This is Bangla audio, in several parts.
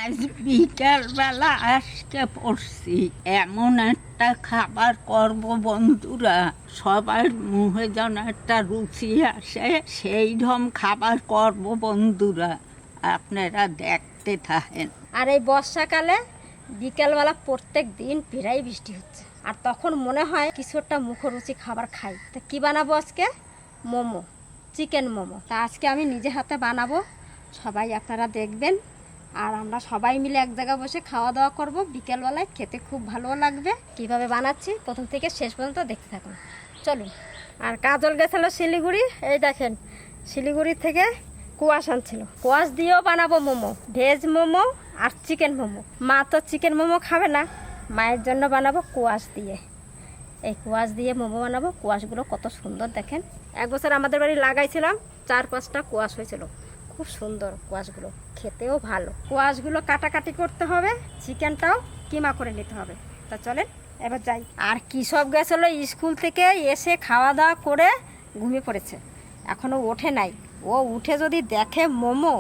আজ বিকালবেলা আজকে পড়ছি এমন একটা খাবার করব বন্ধুরা, সবার মুখে যেন একটা রুচি আসে সেই রকম খাবার করব বন্ধুরা, আপনারা দেখতে থাকেন। আর এই বর্ষাকালে বিকেলবেলা প্রত্যেক দিন প্রায় বৃষ্টি হচ্ছে, আর তখন মনে হয় কিছু একটা মুখরুচি খাবার খাই। তা কি বানাবো আজকে? মোমো, চিকেন মোমো। তা আজকে আমি নিজে হাতে বানাবো, সবাই আপনারা দেখবেন। আর আমরা সবাই মিলে এক জায়গায় বসে খাওয়া দাওয়া করব বিকেলবেলায়, খেতে খুব ভালো লাগবে। কিভাবে বানাচ্ছি প্রথম থেকে শেষ পর্যন্ত দেখতে থাকুন, চলুন। আর কাজল গেছিলো শিলিগুড়ি, এই দেখেন শিলিগুড়ি থেকে কুয়াশ আনছিল, কুয়াশ দিয়েও বানাবো মোমো, ভেজ মোমো আর চিকেন মোমো। মা তো চিকেন মোমো খাবে না, মায়ের জন্য বানাবো কুয়াশ দিয়ে। এই কুয়াশ দিয়ে মোমো বানাবো। কুয়াশগুলো কত সুন্দর দেখেন, এক বছর আমাদের বাড়ি লাগাইছিলাম, 4-5টা কুয়াশ হয়েছিল, খুব সুন্দর কুয়াশগুলো, খেতেও ভালো। কুয়াশগুলো কাটাকাটি করতে হবে, চিকেনটাও কিমা করে নিতে হবে। তা চলেন এবার যাই। আর কৃষক গেছিলো স্কুল থেকে এসে খাওয়া দাওয়া করে ঘুমিয়ে পড়েছে, এখনও ওঠে নাই। ও উঠে যদি দেখে মোমো,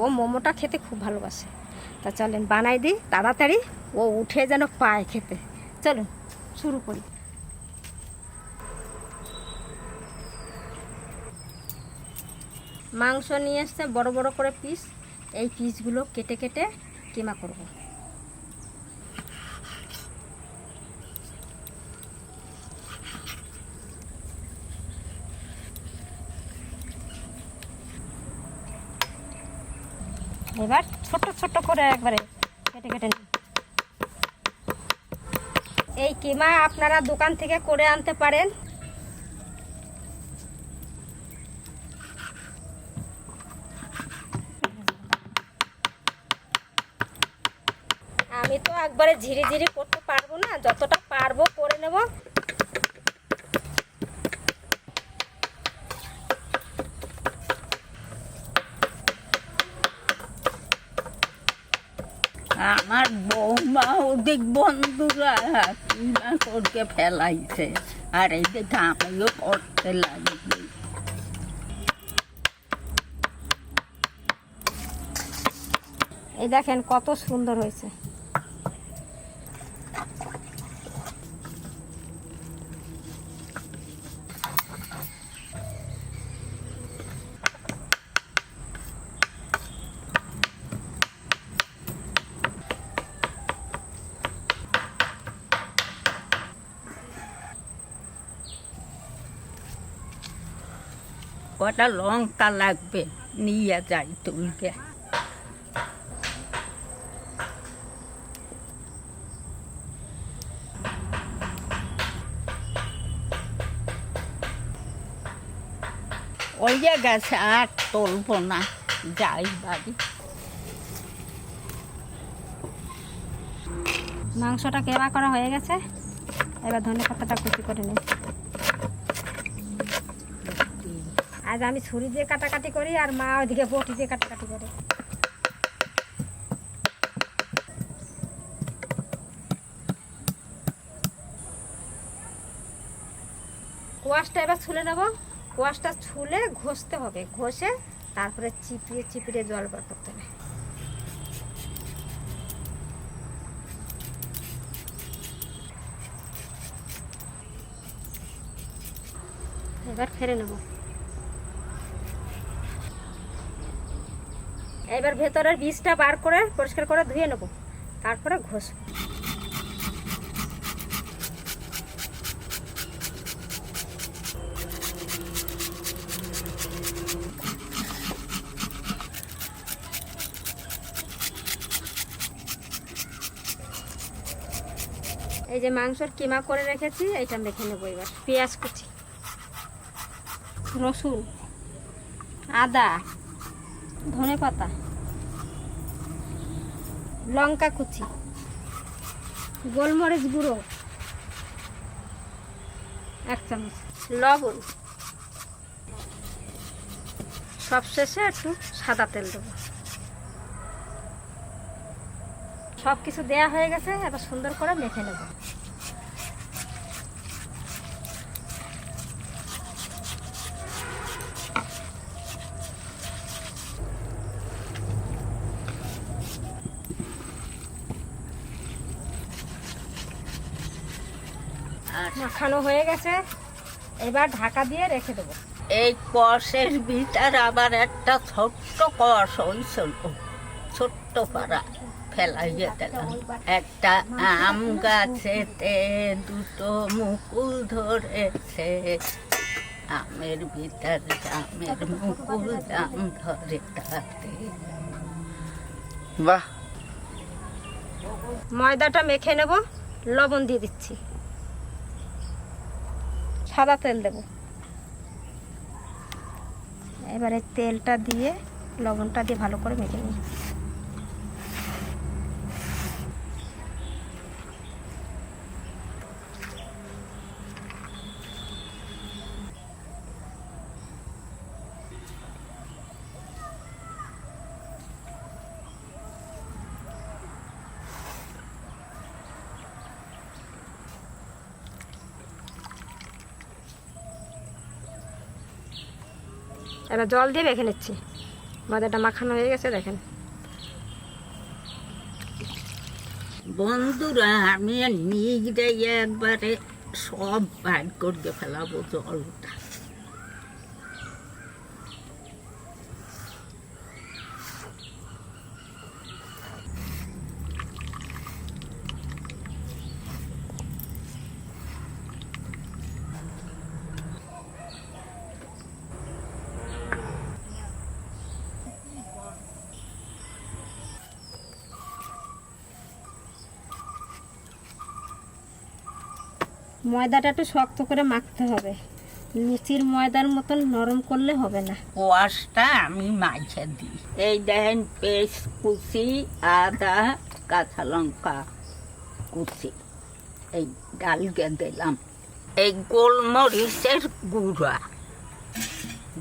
ও মোমোটা খেতে খুব ভালোবাসে। তা চলেন বানাই দিই তাড়াতাড়ি, ও উঠে যেন পায় খেতে। চলুন শুরু করি। মাংস নিয়ে এসছে বড় বড় করে পিস, এই পিসগুলো কেটে কেটে কিমা করব। এবার ছোট ছোট করে একবারে কেটে কেটে নিন। এই কিমা আপনারা দোকান থেকে করে আনতে পারেন। আমি তো একবারে ঝিরি ঝিরি করতে পারবো না, যতটা পারবো করে নেব। আমার বৌমা ওদিক বন্ধুরা কিমা করকে ফেলাইছে, আর এই দেখে আমিও করতে লাগবে। এই দেখেন কত সুন্দর হয়েছে। কটা লঙ্কা লাগবে, নিয়ে যাই তুলকে। ওই গেছে, আর তুলবো না, যাই বাড়ি। মাংসটা কেবা করা হয়ে গেছে, এবার ধনেপাতাটা কুচি করে নিই। আজ আমি ছুরি দিয়ে কাটাকাটি করি, আর মা ওইদিকে বটি দিয়ে কাটাকাটি করে। কোয়াশটা এবার ছুলে নেব। কোয়াশটা ছুলে ঘষতে হবে, ঘষে তারপরে চিপিয়ে চিপিয়ে জল বার করতে হবে। এবার ফেলে নেব। এবার ভেতরের বীজটা বার করে পরিষ্কার করে ধুয়ে নেব, তারপরে ঘষব। এই যে মাংসর কিমা করে রেখেছি, এইটা মেখে নেবো। এবার পেঁয়াজ কুচি, রসুন, আদা, ধনেপাতা, লঙ্কা কুচি, গোলমরিচ গুঁড়ো 1 চামচ, লবণ, সবশেষে একটু সাদা তেল দেবো। সব কিছু দেয়া হয়ে গেছে, এবার সুন্দর করে মেখে নেব। আর মাখানো হয়ে গেছে, এবার ঢাকা দিয়ে রেখে দেবো। এই কষের ভিতর আবার একটা ছোট্ট কষ হয়েছিল, ছোট্ট পাড়া ফেলাইয়ে দিলাম। একটা আম গাছেতে দুটো মুকুল ধরেছে, আমের ভিতর জামের মুকুল জাম ধরে তাতে। বাহ, ময়দাটা মেখে নেব, লবণ দিয়ে দিচ্ছি, সাদা তেল দেব। এবারে তেলটা দিয়ে লবণটা দিয়ে ভালো করে মেখে নিই। এবার জল দিয়ে মেখে নিচ্ছি। ময়দাটা মাখানো হয়ে গেছে, দেখেন। বন্ধুরা, আমি নিজে একবারে সব বাইর করে ফেলাবো জলটা। ময়দাটা একটু শক্ত করে মাখতে হবে, লুচির ময়দার মতন নরম করলে হবে না। কোয়াশটা আমি মাঝে দিই। এই দেখেন, পেস্ট কুচি, আদা, কাঁচা লঙ্কা কুচি, এই ডালকে দিলাম। এই গোলমরিচের গুঁড়া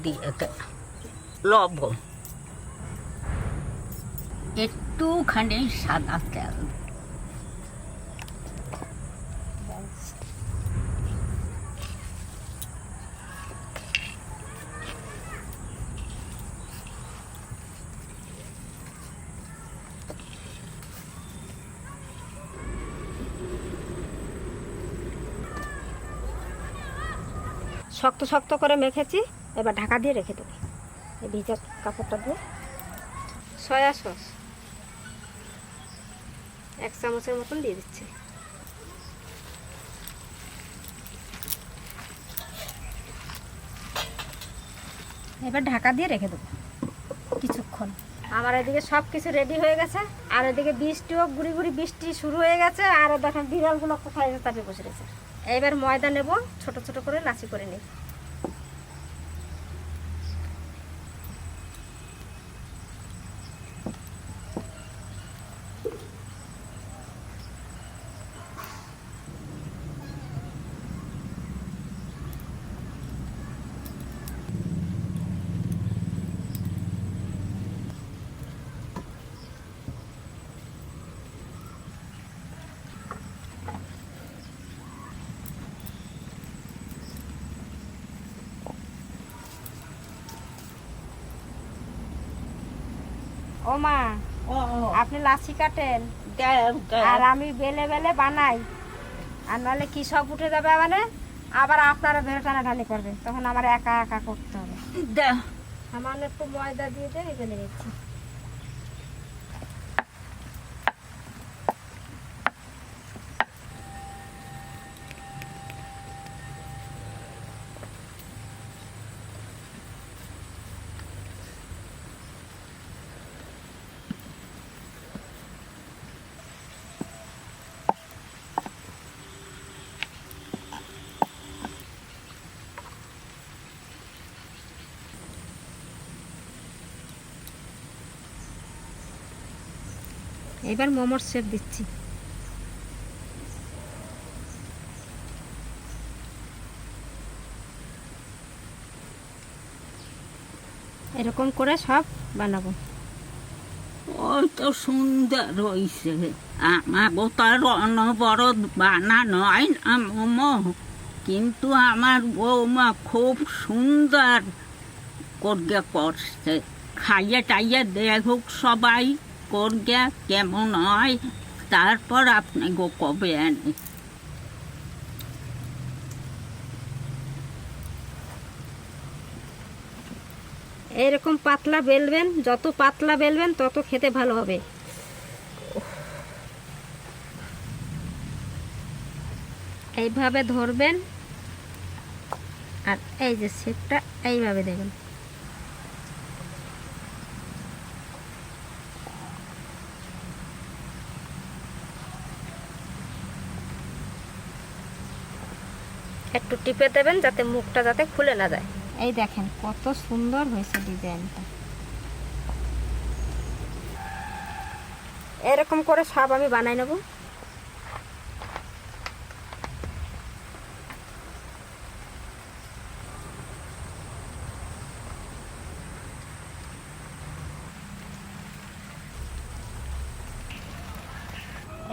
দিয়ে দিলাম, লবণ, একটুখানি সাদা তেল। শক্ত শক্ত করে মেখেছি, এবার ঢাকা দিয়ে রেখে দেবো। এই ভিজা কাপড়টা দিয়ে সয়া সস 1 চামচের মতন দিয়ে দিচ্ছি। এবার ঢাকা দিয়ে রেখে দেবো কিছুক্ষণ। আমার এদিকে সব কিছু রেডি হয়ে গেছে, আর এদিকে বৃষ্টিও গুড়ি গুড়ি বৃষ্টি শুরু হয়ে গেছে। আর দেখেন বিড়ালগুলো কোথায় তাপে বসে রয়েছে। এবার ময়দা নেব, ছোট ছোট করে লাচি করে নিই। ও মা, আপনি লাচি কাটেন আর আমি বেলে বেলে বানাই, আর নাহলে কি সব উঠে যাবে, মানে আবার আপনারা ধরে টানাটানি করবে, তখন আমার একা একা করতে হবে। সামান্য একটু ময়দা দিয়ে দিয়ে বেলে নিচ্ছি। এবার মোমোর শেপ দিচ্ছি। এরকম করে সব বানাবো। ওই তো সুন্দর হয়েছে। আমারও তার অনবরত বানানো হয় না মোমো, কিন্তু আমার বৌমা খুব সুন্দর করে করছে। খাইয়ে টাইয়ে দেখুক সবাই, করগে কেমন হয়, তারপর আপনি গো কবে আনি। এরকম পাতলা বেলবেন, যত পাতলা বেলবেন তত খেতে ভালো হবে। এইভাবে ধরবেন আর এই যে শেপটা এইভাবে দেবেন। একটু টিপে দেবেন যাতে মুখটা যাতে খুলে না যায়। এই দেখেন কত সুন্দর হয়েছে ডিজাইনটা। এরকম করে সব আমি বানাই নেব।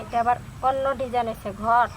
এটা আবার অন্য ডিজাইন আছে, ঘট।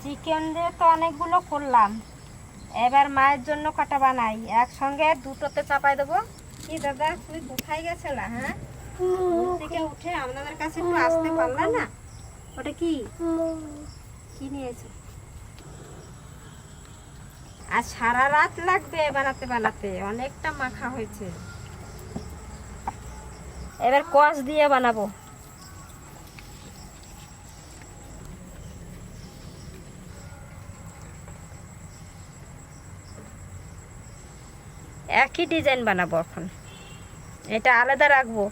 চিকেন দিয়ে তো অনেকগুলো করলাম, এবার মায়ের জন্য কটা বানাই। একসঙ্গে দুটোতে চাপাই দেবো। কি দাদা, তুই কোথায় গেছিলা? হ্যাঁ, ঘুম থেকে উঠে আপনাদের কাছে একটু আসতে পারলা না? ওটা কি কি নিয়েছো? আর সারা রাত লাগবে বানাতে বানাতে, অনেকটা মাখা হয়েছে। এবার কষ দিয়ে বানাবো। একই ডিজাইন বানাবো এখন, এটা আলাদা রাখবো।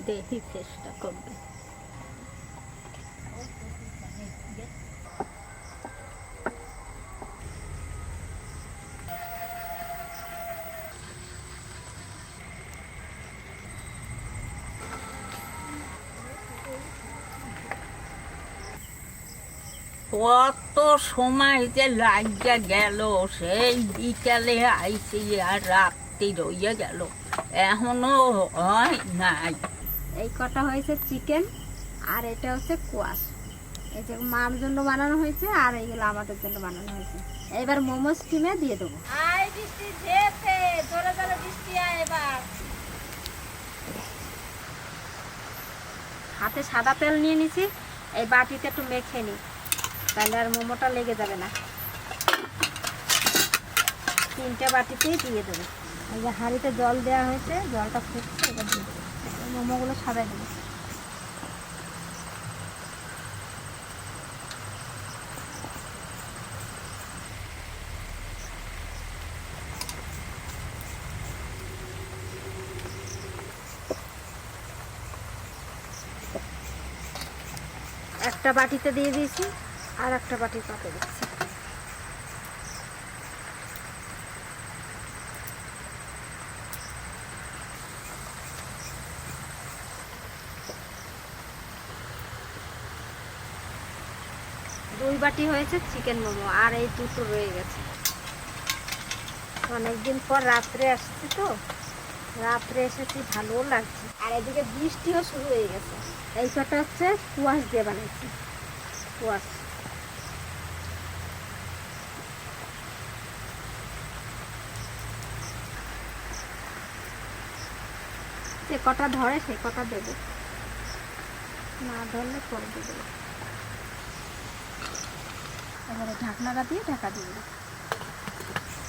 দেখি চেষ্টা করবে। কত সময় যে লাগিয়া গেল, সেই বিকালে আইসি আর রাত্রি রইয়া গেল, এখনো হয় নাই। এই কটা হয়েছে চিকেন, আর এটা হচ্ছে কোয়াশ। এই যে মার জন্য বানানো হয়েছে, আর এইগুলো আমাদের জন্য বানানো হয়েছে। এবার মোমো স্টিমে দিয়ে দেবো। বৃষ্টি ঝেপে জোরে জোরে বৃষ্টি আয়। এবার হাতে সাদা তেল নিয়ে নিছি, এই বাটিতে একটু মেখে নিই, তাহলে আর মোমোটা লেগে যাবে না। 3টে বাটিতেই দিয়ে দেবো। এই যে হাঁড়িতে জল দেওয়া হয়েছে, জলটা ফুটছে, এবার দিয়ে দেবো। মোমোগুলো সাজাই দেবো। একটা বাটিতে দিয়ে দিয়েছি, আর একটা বাটির পাতে দিচ্ছি। দুই বাটি হয়েছে চিকেন মোমো, আর এই দুটো রয়ে গেছে। অনেকদিন পর রাত্রে আসছি তো, রাত্রে এসেছি, ভালোও লাগছে। আর এদিকে বৃষ্টিও শুরু হয়ে গেছে। এই কটা হচ্ছে কুয়াশ দিয়ে বানাইছি, কুয়াশ। যে কটা ধরে সে কটা দেবো, না ধরলে করে দেবো। এবারে ঢাকনাটা দিয়ে ঢাকা দিয়ে দেবো।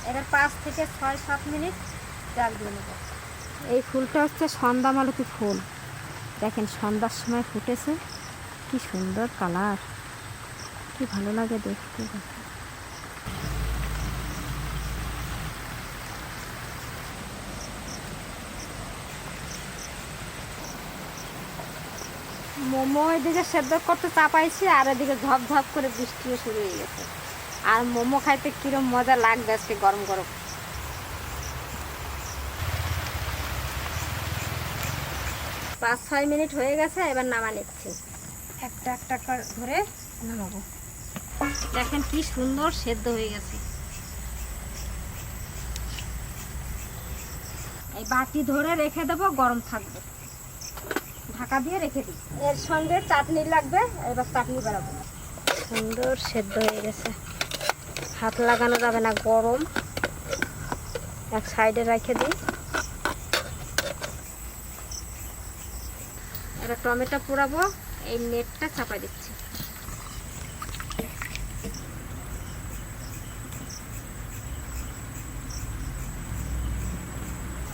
এবার 5 থেকে 6-7 মিনিট জাল দিয়ে নেব। এই ফুলটা হচ্ছে সন্ধ্যা মালতী ফুল। দেখেন সন্ধ্যার সময় ফুটেছে, কি সুন্দর কালার, কি ভালো লাগে দেখতে। মোমো এদিকে সেদ্ধ করতে চাপাইছি, আর এদিকে ঝপঝপ করে বৃষ্টিও শুরু হয়ে গেছে। আর মোমো খাইতে কিরম মজা লাগবে আজকে গরম গরম। 5-6 মিনিট হয়ে গেছে, এবার নামা নিচ্ছি। একটা একটা করে ধরে নামাবো। দেখেন কি সুন্দর সেদ্ধ হয়ে গেছে। এই বাটি ধরে রেখে দেবো, গরম থাকবে, ঢাকা দিয়ে রেখে দিই। এর সঙ্গে চাটনি লাগবে, এবার চাটনি বানাবো। সুন্দর সেদ্ধ হয়ে গেছে, হাত লাগানো যাবে না, গরম। এক সাইডে রেখে দিই। এবার টমেটো পোড়াবো, এই নেটটা চাপা দিচ্ছি।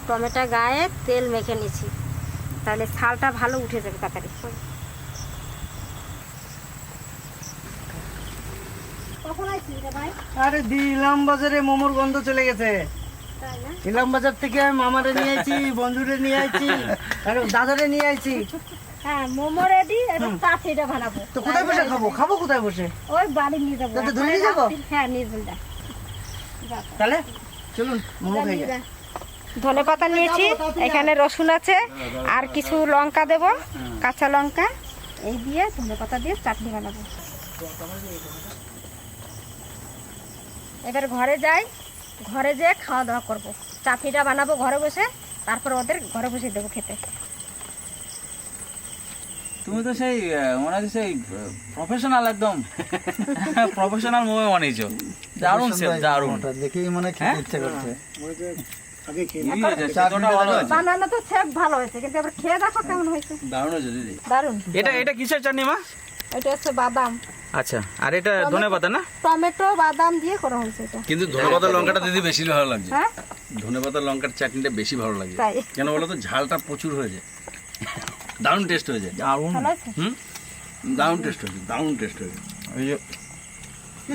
টমেটো গায়ে তেল মেখে নিচ্ছি, তাহলে ছালটা ভালো উঠে যাবে তাড়াতাড়ি। কখন আসছিস রে ভাই? আরে ইলাম বাজারে মোমোর গন্ধ চলে গেছে। তাই না? ইলাম বাজার থেকে আমি মামারে নিয়ে আইছি, বন্ধুরে নিয়ে আইছি, আর দাদারে নিয়ে আইছি। হ্যাঁ, মোমো রেডি, এবার চাটনিটা বানাবো। তো কোথায় বসে খাবো? খাবো কোথায় বসে? ওই বাড়ি নিয়ে যাবো। তাতে ধরে নিয়ে যাবো? হ্যাঁ, নিয়ে যাবো। তাহলে চলুন মোমো খাই। ধনে পাতা নিয়েছি, এখানে রসুন আছে, আর কিছু লঙ্কা দেব, কাঁচা লঙ্কা। এই দিয়ে ধনে পাতা দিয়ে চাটনি বানাবো। এবার ঘরে যাই, ঘরে যেয়ে খাওয়া দাওয়া করবো। চাটনিটা বানাবো ঘরে বসে, তারপর ওদের ঘরে বসে দেবো খেতে। তুমি তো সেই মনে হচ্ছে সেই প্রফেশনাল, একদম প্রফেশনাল মোমো বানিয়েছো। দারুণ সেফ, দারুণ। দেখেই মনে খেতে ইচ্ছে করছে। বানানো তো সেফ ভালো হয়েছে, কিন্তু এবার খেয়ে দেখো কেমন হয়েছে। দারুণ হয়েছে দিদি। দারুণ। এটা কিসের চাটনি মা? এটা হচ্ছে বাদাম, আচ্ছা, আর এটা ধনেপাতা না? টমেটো বাদাম দিয়ে করা হয়েছে এটা। কিন্তু ধনেপাতার লঙ্কাটা দিদি বেশি ভালো লাগছে। হ্যাঁ, ধনেপাতার লঙ্কার চাটনিটা বেশি ভালো লাগে। তাই কেন বলো তো, ঝালটা প্রচুর হয়েছে, দারুণ টেস্ট হয়েছে। দারুণ। ভালো আছে। দারুণ টেস্ট হয়েছে, দারুণ টেস্ট হয়েছে। এই যে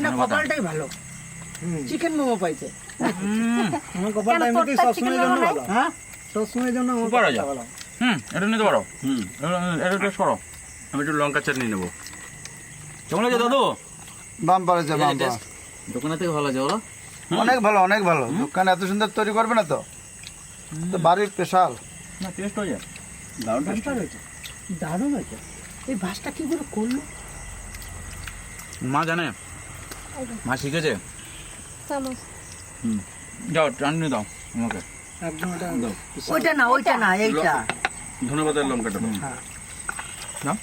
না, কপালটাই ভালো। চিকেন মোমো পাইছে। আমার কপালটা কেন এমনিতেই তোরটা সবসময়ের chicken জন্য মোমো ভালো। হ্যাঁ, সবসময়ের জন্য আমার সুপার কপালটা হয়েছে। ভালো। এটা নিতে পারো। এটা টেস্ট করো। আমি একটু লঙ্কা চাটনি নেবো। কেমন আছে দাদু? বাম্পার হয়েছে, বাম্পার। দোকানে থেকে ভালো আছে বলো? অনেক ভালো, অনেক ভালো। দোকানে এত সুন্দর তৈরি করবে না তো, তো বাড়ির স্পেশাল। না, টেস্ট হয়ে যায়। দারুণ টেস্ট ভালো হয়েছে, দারুণ হয়েছে। এই ভাসটা কি করে করলো? মা জানে, মা শিখেছে। চামচ। যাও চাটনি দাও আমাকে। একদম এটা দাও। ওইটা না, ওইটা না, এইটা। ধনেপাতার লঙ্কাটা দাও। হ্যাঁ। নাও,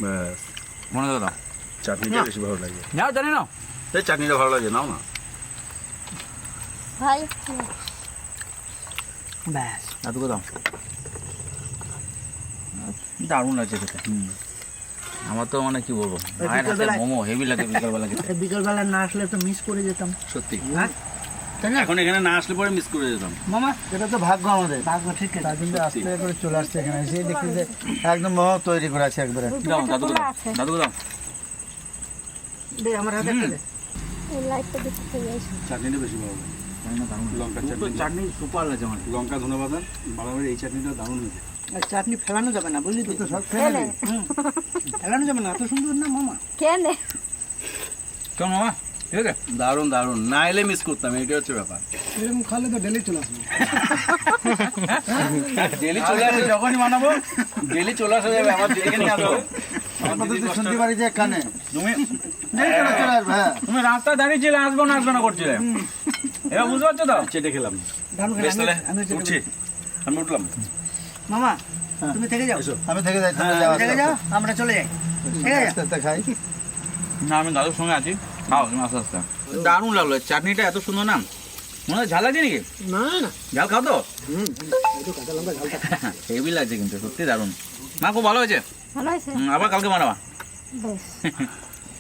ব্যাস, মনে করে দাও। চাটনিটা বেশি ভালো লাগে। নাও, জানি নাও। এই চাটনিটা ভালো লাগে, নাও না। ভাই ব্যাস। দাদুকে দাও। দারুণ লাগছে খেতে। আমার তো মানে কি বলবো, মায়ের হাতে মোমো হেভি লাগে বিকালবেলা খেতে। বিকেলবেলা না আসলে তো মিস করে যেতাম। সত্যি, হ্যাঁ, তাই না? এখন এখানে না আসলে পরে মিস করে যেতাম। মামা, এটা তো ভাগ্য আমাদের। ভাগ্য ঠিক আছে। তার জন্য আস্তে করে চলে আসছে এখানে, এসে দেখি যে একদম মোমো তৈরি করে আছে একবারে। দাও দাদুকে দাও, আছে। দাদুকে দাও। দে আমার হাতে একটা দে। এই লাইটটা দেখতে পেয়ে যাইছো। চাটনিটা বেশি ভালো লাগে। লঙ্কা চাটনি, চাটনি সুপার লাগছে আমার। লঙ্কা ধনেপাতা বাড়াবাড়ি, এই চাটনিটা দারুণ হয়েছে। আর চাটনি ফেলানো যাবে না, বুঝলি তো? সব খেয়ে নেবে। ফেলানো যাবে না, এত সুন্দর না মামা। খেয়ে নে। কেমন মামা? ঠিক আছে। দারুণ দারুণ, না এলে মিস করতাম, এটা হচ্ছে ব্যাপার। এরকম খালে তো ডেলি চলে আসবে। ডেলি চলে আসে, যখনই বানাবো ডেলি চলে আসা যাবে। আমার দিদিকে নিয়ে আসো। আমরা তো শুনতে পারি যে কানে তুমি চলে আসবে। হ্যাঁ, তুমি রাস্তায় দাঁড়িয়েছিলে, আসবো না আসবে না করছিলে। এবার বুঝতে পারছো তো চেটে খেলাম। দারুণ বেশ তাহলে আমি উঠছি আমি উঠলাম মামা তুমি থেকে যাও আমি থেকে যাই, তুমি হ্যাঁ, যাও, থেকে যাও আমরা চলে যাই ঠিক আছে আস্তে আস্তে খাই। না আমি দাদুর সঙ্গে আছি খাও তুমি আস্তে আস্তে দারুণ লাগলো চাটনিটা এত সুন্দর না মনে হয় ঝাল লাগছে নাকি না না ঝাল খাও তো একটু কাঁচা লঙ্কা ঝালটা হেভি লাগছে কিন্তু সত্যি দারুণ মা খুব ভালো হয়েছে ভালো হয়েছে আবার কালকে বানাবা বেশ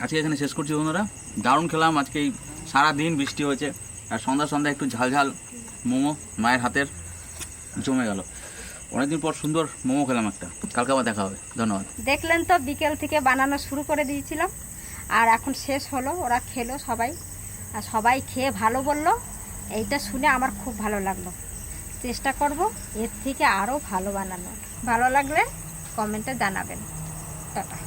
আজকে এখানে শেষ করছি বন্ধুরা দারুণ খেলাম আজকে এই সারাদিন বৃষ্টি হয়েছে আর সন্ধ্যা সন্ধ্যা একটু ঝাল ঝাল মোমো মায়ের হাতের জমে গেল অনেকদিন পর সুন্দর মোমো খেলাম একটা কালকে আবার দেখা হবে ধন্যবাদ দেখলেন তো বিকেল থেকে বানানো শুরু করে দিয়েছিলাম আর এখন শেষ হলো ওরা খেলো সবাই আর সবাই খেয়ে ভালো বললো এইটা শুনে আমার খুব ভালো লাগলো চেষ্টা করব এর থেকে আরও ভালো বানানো ভালো লাগলে কমেন্টে জানাবেন টাটা